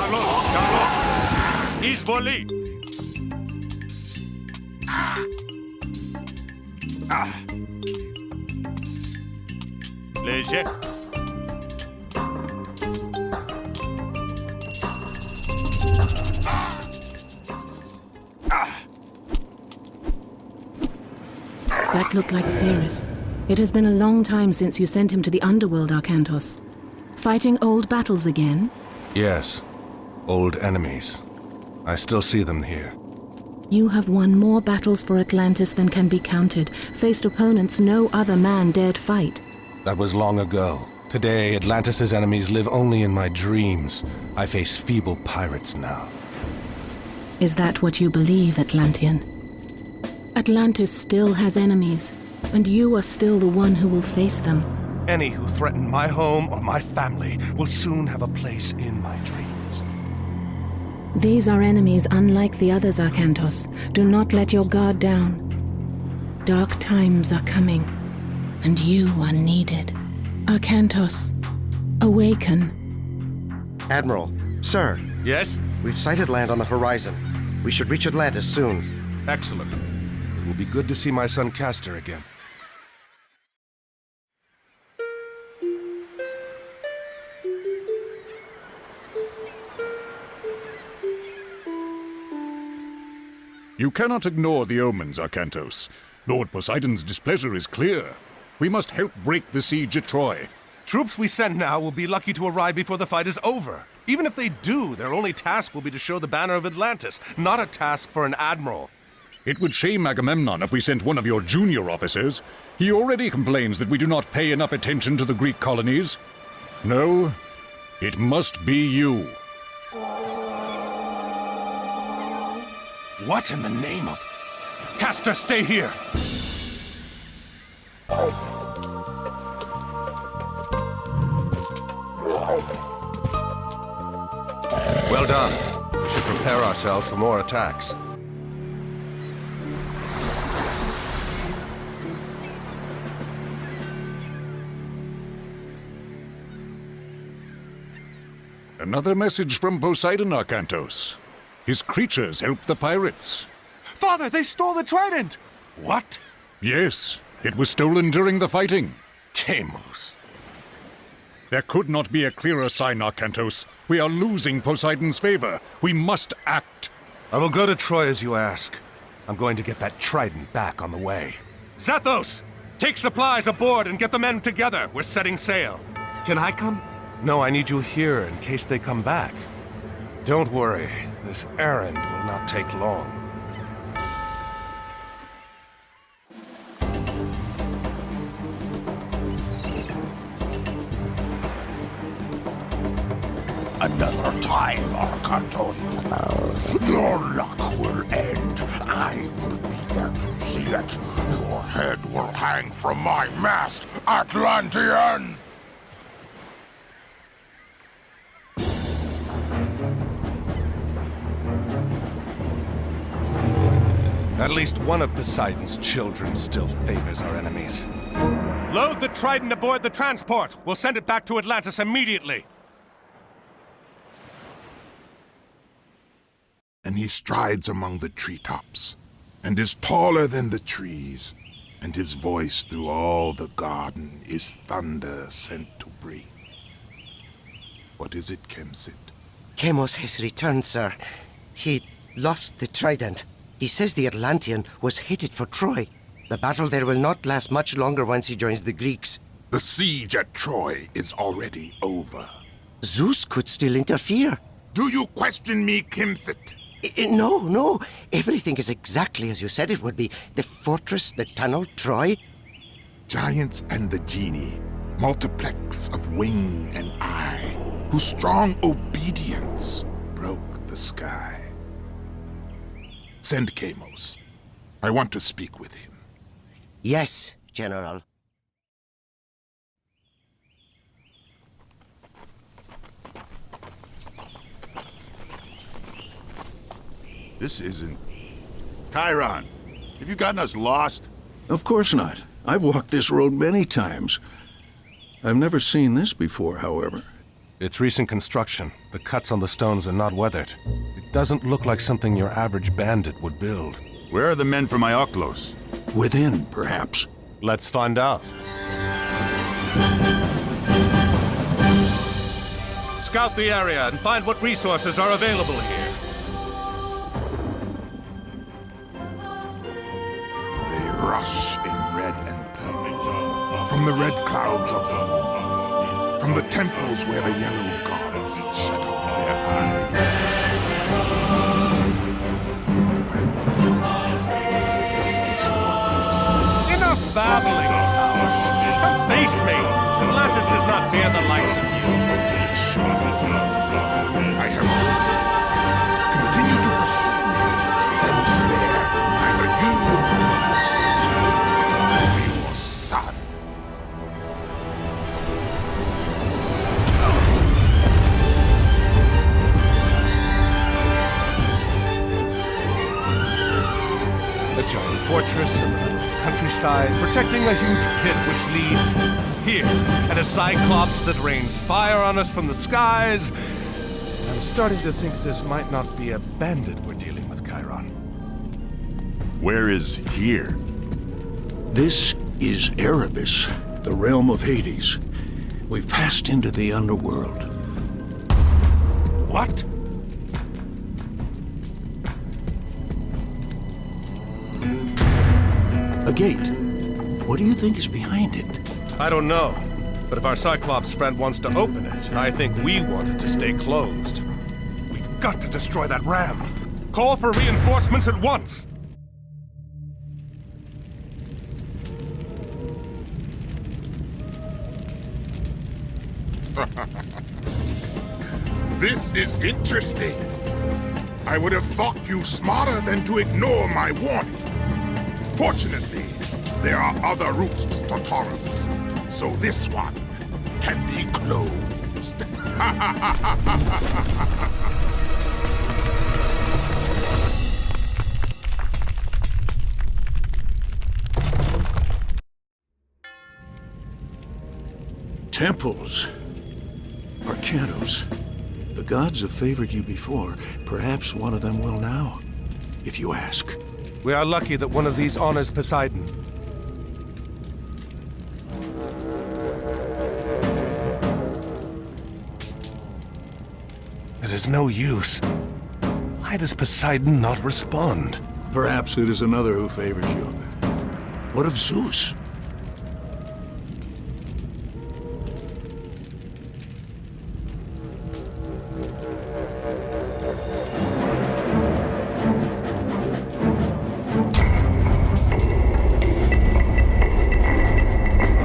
Carlos! Izvoli! Léger. That looked like Theris. It has been a long time since you sent him to the underworld, Arkantos. Fighting old battles again? Yes. Old enemies. I still see them here. You have won more battles for Atlantis than can be counted, faced opponents no other man dared fight. That was long ago. Today, Atlantis' enemies live only in my dreams. I face feeble pirates now. Is that what you believe, Atlantean? Atlantis still has enemies, and you are still the one who will face them. Any who threaten my home or my family will soon have a place in my dreams. These are enemies unlike the others, Arkantos. Do not let your guard down. Dark times are coming, and you are needed. Arkantos, awaken. Admiral, sir. Yes? We've sighted land on the horizon. We should reach Atlantis soon. Excellent. It will be good to see my son Castor again. You cannot ignore the omens, Arkantos. Lord Poseidon's displeasure is clear. We must help break the siege at Troy. Troops we send now will be lucky to arrive before the fight is over. Even if they do, their only task will be to show the banner of Atlantis, not a task for an admiral. It would shame Agamemnon if we sent one of your junior officers. He already complains that we do not pay enough attention to the Greek colonies. No, it must be you. What in the name of... Castor, stay here! Well done. We should prepare ourselves for more attacks. Another message from Poseidon, Arkantos. His creatures help the pirates. Father, they stole the trident! What? Yes, it was stolen during the fighting. Kamos. There could not be a clearer sign, Arkantos. We are losing Poseidon's favor. We must act. I will go to Troy as you ask. I'm going to get that trident back on the way. Zathos! Take supplies aboard and get the men together. We're setting sail. Can I come? No, I need you here in case they come back. Don't worry. This errand will not take long. Another time, Arkantos. Your luck will end. I will be there to see it. Your head will hang from my mast, Atlantean! At least one of Poseidon's children still favors our enemies. Load the trident aboard the transport. We'll send it back to Atlantis immediately. And he strides among the treetops, and is taller than the trees, and his voice through all the garden is thunder sent to bring. What is it, Kemsit? Kamos has returned, sir. He lost the trident. He says the Atlantean was headed for Troy. The battle there will not last much longer once he joins the Greeks. The siege at Troy is already over. Zeus could still interfere. Do you question me, Kemsit? No. Everything is exactly as you said it would be. The fortress, the tunnel, Troy. Giants and the genie, multiplex of wing and eye, whose strong obedience broke the sky. Send Kamos. I want to speak with him. Yes, General. This isn't... Chiron, have you gotten us lost? Of course not. I've walked this road many times. I've never seen this before, however. It's recent construction. The cuts on the stones are not weathered. It doesn't look like something your average bandit would build. Where are the men for my Oklos? Within, perhaps. Let's find out. Scout the area and find what resources are available here. They rush in red and purple, from the red clouds of the moon, from the temples where the yellow gods shut up their eyes. Enough babbling, coward. Come face me. Atlantis does not fear the likes of you. I have continue to pursue me. I will spare neither you nor the city nor your son. A giant fortress in the middle of the countryside, protecting a huge pit which leads here, and a cyclops that rains fire on us from the skies. I'm starting to think this might not be a bandit we're dealing with, Chiron. Where is here? This is Erebus, the realm of Hades. We've passed into the underworld. What? A gate. What do you think is behind it? I don't know. But if our Cyclops friend wants to open it, I think we want it to stay closed. We've got to destroy that ram. Call for reinforcements at once! This is interesting. I would have thought you smarter than to ignore my warning. Fortunately, there are other routes to Tartarus, so this one can be closed. Temples. Arkantos. The gods have favored you before. Perhaps one of them will now, if you ask. We are lucky that one of these honors Poseidon. It is no use. Why does Poseidon not respond? Perhaps it is another who favors you. What of Zeus?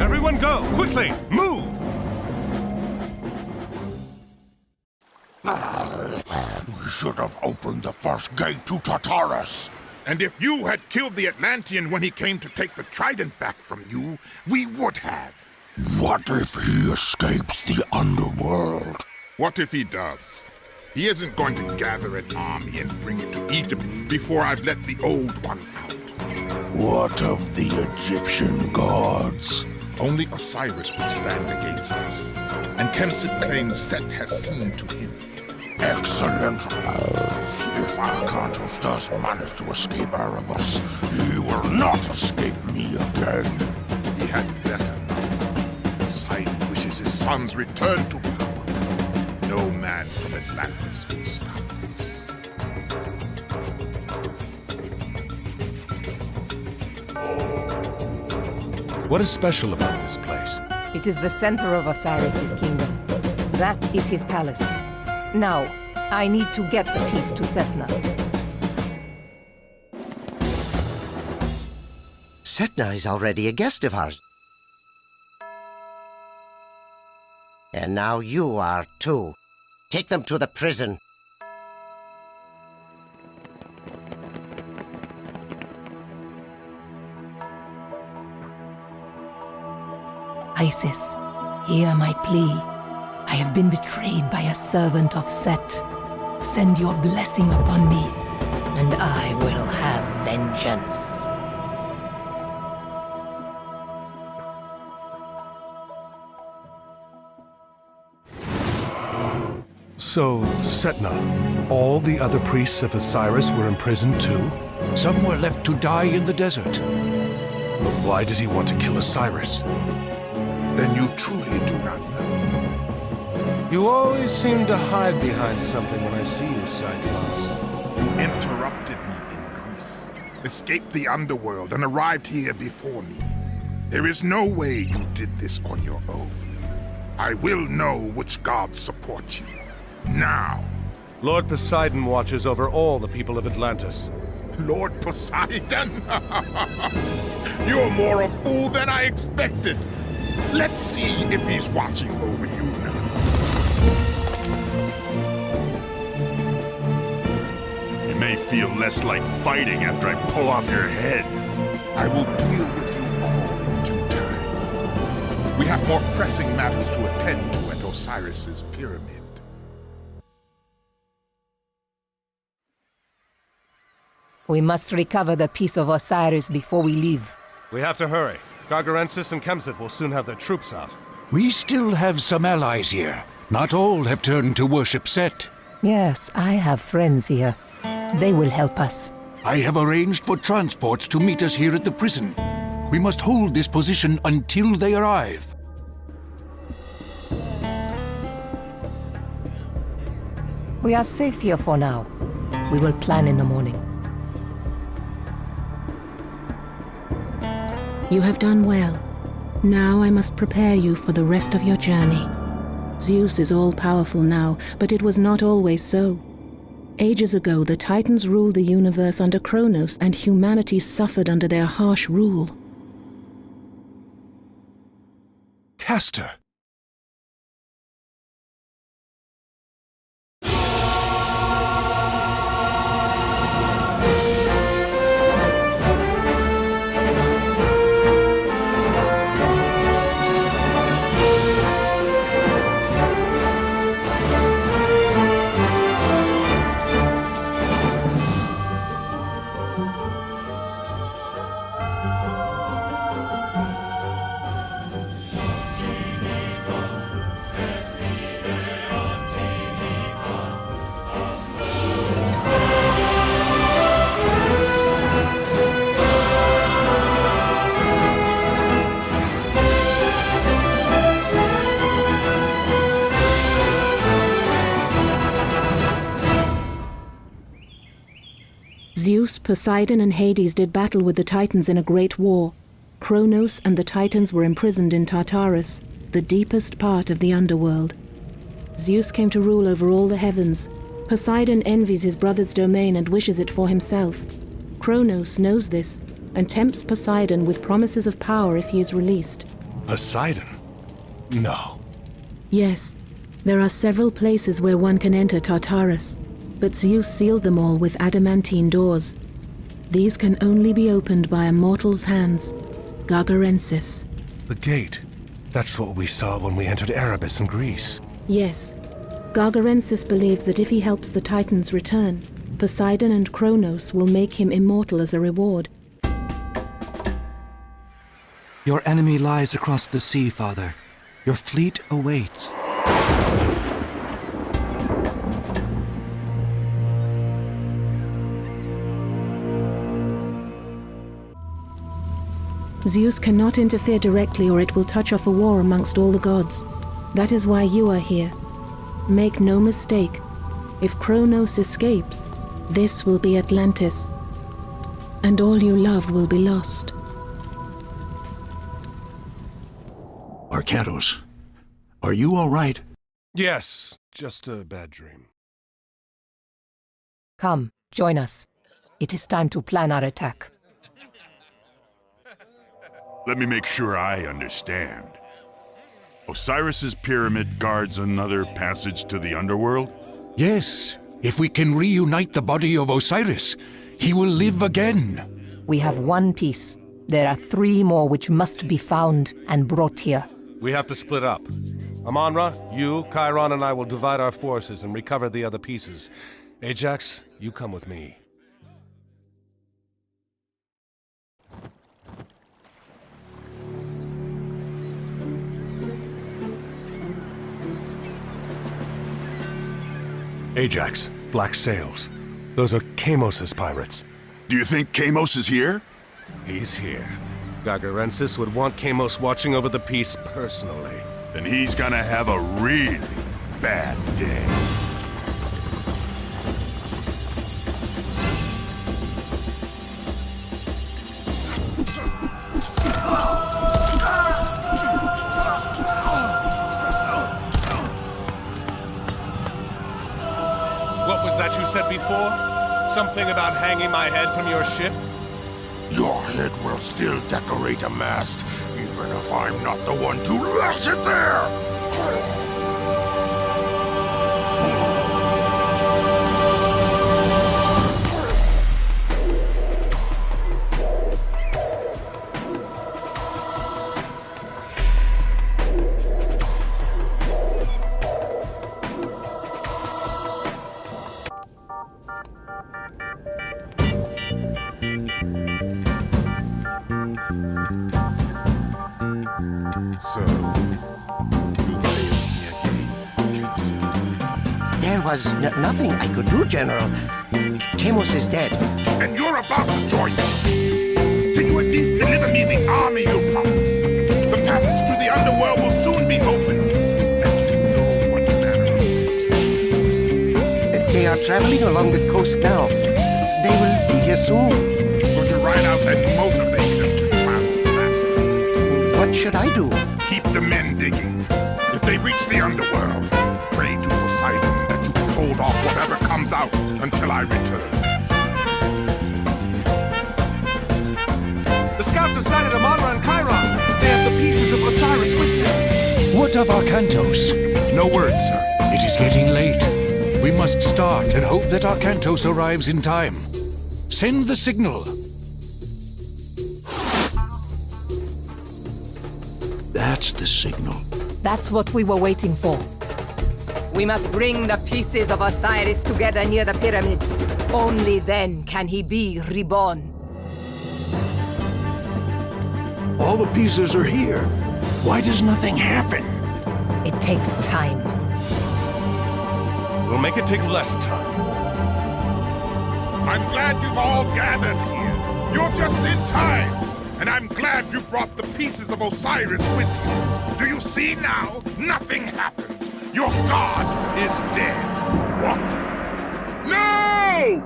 Everyone go! Quickly! Move! We should have opened the first gate to Tartarus. And if you had killed the Atlantean when he came to take the trident back from you, we would have. What if he escapes the underworld? What if he does? He isn't going to gather an army and bring it to Egypt before I've let the old one out. What of the Egyptian gods? Only Osiris would stand against us. And Kemsit claims Set has seen to him. Excellent. If Arkantos does manage to escape Erebus, he will not escape me again. He had better not. Poseidon wishes his sons return to power. No man from Atlantis will stop this. What is special about this place? It is the center of Osiris's kingdom. That is his palace. Now, I need to get the piece to Setna. Setna is already a guest of ours. And now you are too. Take them to the prison. Isis, hear my plea. I have been betrayed by a servant of Set. Send your blessing upon me, and I will have vengeance. So, Setna, all the other priests of Osiris were imprisoned too? Some were left to die in the desert. But why did he want to kill Osiris? Then you truly do not know. You always seem to hide behind something when I see you, Cyclops. You interrupted me in Greece, escaped the underworld, and arrived here before me. There is no way you did this on your own. I will know which gods support you. Now. Lord Poseidon watches over all the people of Atlantis. Lord Poseidon? You're more a fool than I expected. Let's see if he's watching over you now. You may feel less like fighting after I pull off your head. I will deal with you all in due time. We have more pressing matters to attend to at Osiris's pyramid. We must recover the piece of Osiris before we leave. We have to hurry. Gargarensis and Kemsit will soon have their troops out. We still have some allies here. Not all have turned to worship Set. Yes, I have friends here. They will help us. I have arranged for transports to meet us here at the prison. We must hold this position until they arrive. We are safe here for now. We will plan in the morning. You have done well. Now I must prepare you for the rest of your journey. Zeus is all-powerful now, but it was not always so. Ages ago, the Titans ruled the universe under Kronos, and humanity suffered under their harsh rule. Castor! Zeus, Poseidon, and Hades did battle with the Titans in a great war. Kronos and the Titans were imprisoned in Tartarus, the deepest part of the underworld. Zeus came to rule over all the heavens. Poseidon envies his brother's domain and wishes it for himself. Kronos knows this and tempts Poseidon with promises of power if he is released. Poseidon? No. Yes, there are several places where one can enter Tartarus, but Zeus sealed them all with adamantine doors. These can only be opened by a mortal's hands. Gargarensis. The gate. That's what we saw when we entered Erebus in Greece. Yes. Gargarensis believes that if he helps the Titans return, Poseidon and Kronos will make him immortal as a reward. Your enemy lies across the sea, Father. Your fleet awaits. Zeus cannot interfere directly or it will touch off a war amongst all the gods. That is why you are here. Make no mistake, if Kronos escapes, this will be Atlantis, and all you love will be lost. Arkantos, are you all right? Yes, just a bad dream. Come, join us. It is time to plan our attack. Let me make sure I understand. Osiris's pyramid guards another passage to the underworld? Yes. If we can reunite the body of Osiris, he will live again. We have one piece. There are 3 more which must be found and brought here. We have to split up. Amonra, you, Chiron, and I will divide our forces and recover the other pieces. Ajax, you come with me. Ajax, black sails. Those are Kamos's pirates. Do you think Kamos is here? He's here. Gargarensis would want Kamos watching over the peace personally. Then he's gonna have a really bad day. What was that you said before? Something about hanging my head from your ship? Your head will still decorate a mast, even if I'm not the one to lash it there! So, you failed me again, Captain. There was nothing I could do, General. Kamos is dead. And you're about to join me. Can you at least deliver me the army you promised? The passage to the underworld will soon be open. And you know what manner of They are traveling along the coast now. They will be here soon. Would you ride out and motivate them to travel faster? What should I do? Keep the men digging. If they reach the underworld, pray to Poseidon that you can hold off whatever comes out until I return. The scouts have sighted Amon-Ra and Chiron. They have the pieces of Osiris with them. What of Arkantos? No word, sir. It is getting late. We must start and hope that Arkantos arrives in time. Send the signal. That's the signal. That's what we were waiting for. We must bring the pieces of Osiris together near the pyramid. Only then can he be reborn. All the pieces are here. Why does nothing happen? It takes time. We'll make it take less time. I'm glad you've all gathered here. You're just in time. And I'm glad you brought the pieces of Osiris with you. Do you see now? Nothing happens. Your god is dead. What? No!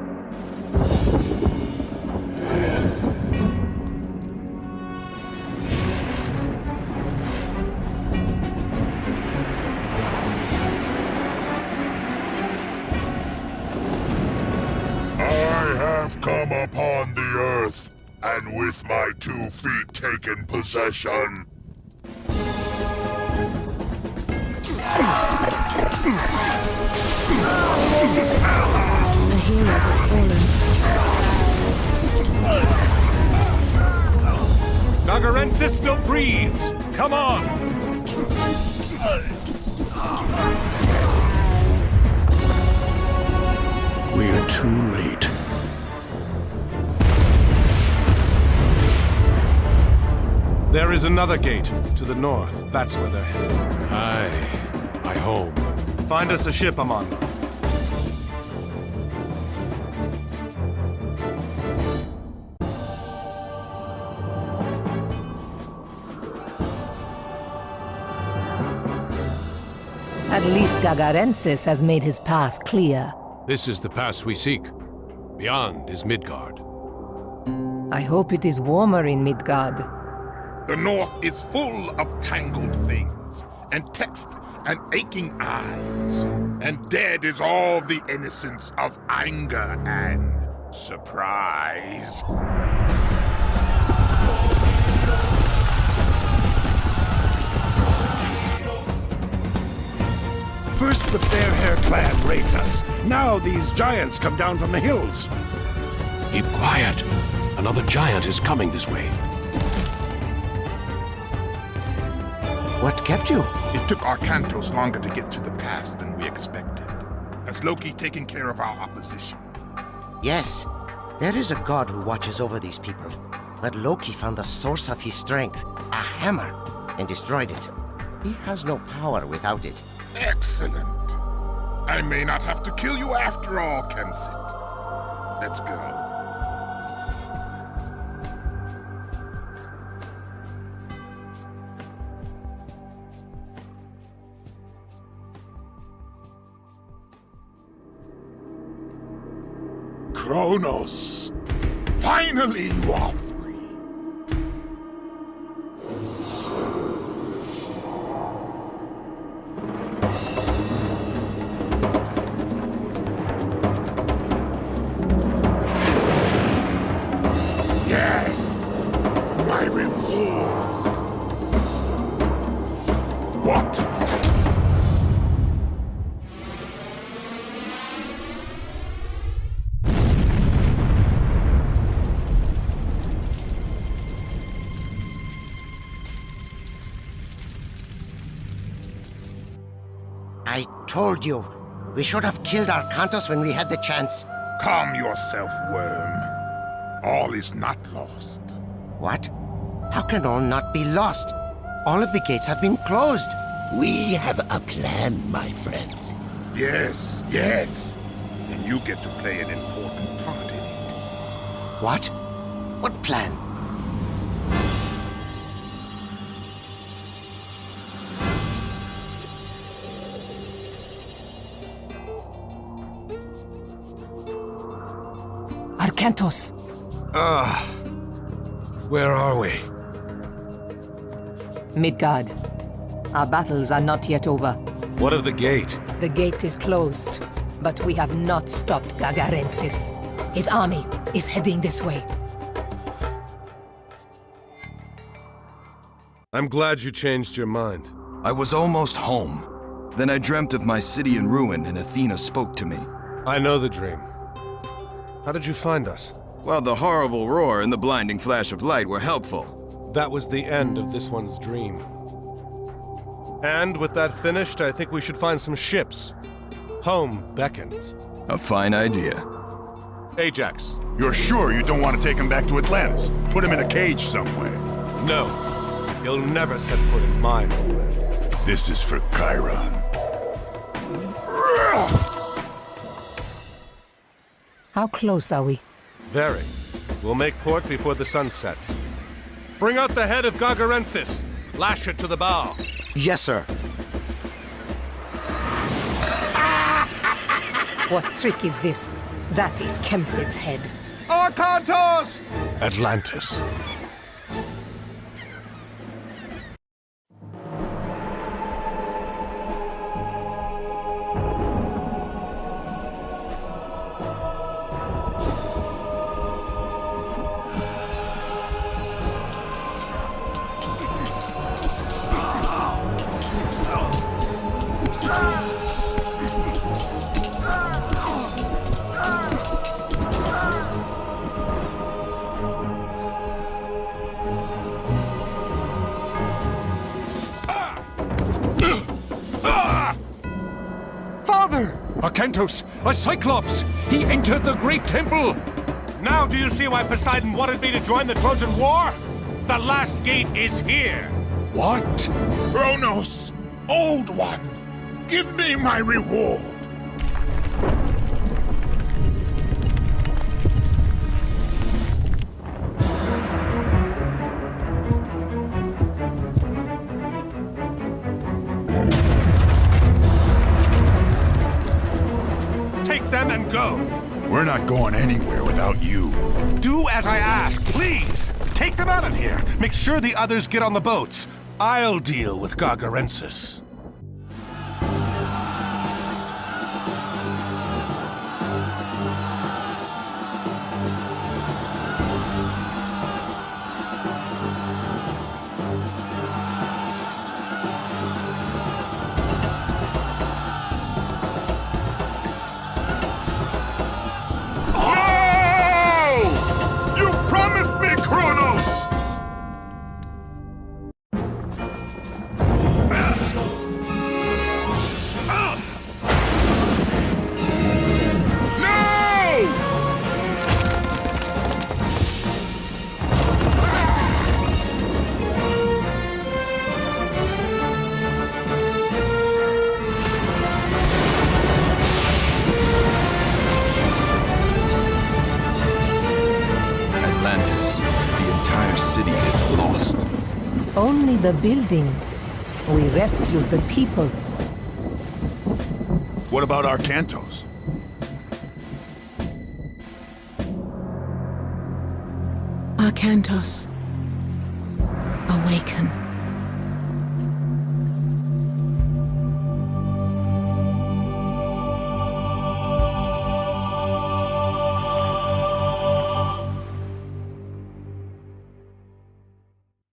I have come upon the earth, and with my 2 feet taken possession. A hero has fallen. Gargarensis still breathes. Come on. We are too late. There is another gate to the north. That's where they're headed. Aye, my home. Find us a ship, Amon-Ra. At least Gargarensis has made his path clear. This is the pass we seek. Beyond is Midgard. I hope it is warmer in Midgard. The north is full of tangled things, and text and aching eyes, and dead is all the innocence of anger and surprise. First the fair-haired clan raids us. Now these giants come down from the hills. Keep quiet. Another giant is coming this way. What kept you? It took Arkantos longer to get to the pass than we expected. Has Loki taken care of our opposition? Yes. There is a god who watches over these people. But Loki found the source of his strength, a hammer, and destroyed it. He has no power without it. Excellent. I may not have to kill you after all, Kemsit. Let's go. Kronos! Finally you are free! Yes! My reward! What? I told you. We should have killed Arkantos when we had the chance. Calm yourself, worm. All is not lost. What? How can all not be lost? All of the gates have been closed. We have a plan, my friend. Yes, yes. And you get to play an important part in it. What? What plan? Arkantos! Where are we? Midgard. Our battles are not yet over. What of the gate? The gate is closed, but we have not stopped Gargarensis. His army is heading this way. I'm glad you changed your mind. I was almost home. Then I dreamt of my city in ruin and Athena spoke to me. I know the dream. How did you find us? Well, the horrible roar and the blinding flash of light were helpful. That was the end of this one's dream. And with that finished, I think we should find some ships. Home beckons. A fine idea. Ajax. You're sure you don't want to take him back to Atlantis? Put him in a cage somewhere? No. He'll never set foot in my homeland. This is for Chiron. How close are we? Very. We'll make port before the sun sets. Bring out the head of Gargarensis. Lash it to the bow. Yes, sir. What trick is this? That is Kemsit's head. Arkantos! Atlantis. Arkantos, a Cyclops! He entered the great temple! Now do you see why Poseidon wanted me to join the Trojan War? The last gate is here! What? Kronos! Old One! Give me my reward! Take them and go! We're not going anywhere without you. Do as I ask, please! Take them out of here! Make sure the others get on the boats. I'll deal with Gargarensis. city is lost. Only the buildings. We rescued the people. What about Arkantos? Arkantos, awaken.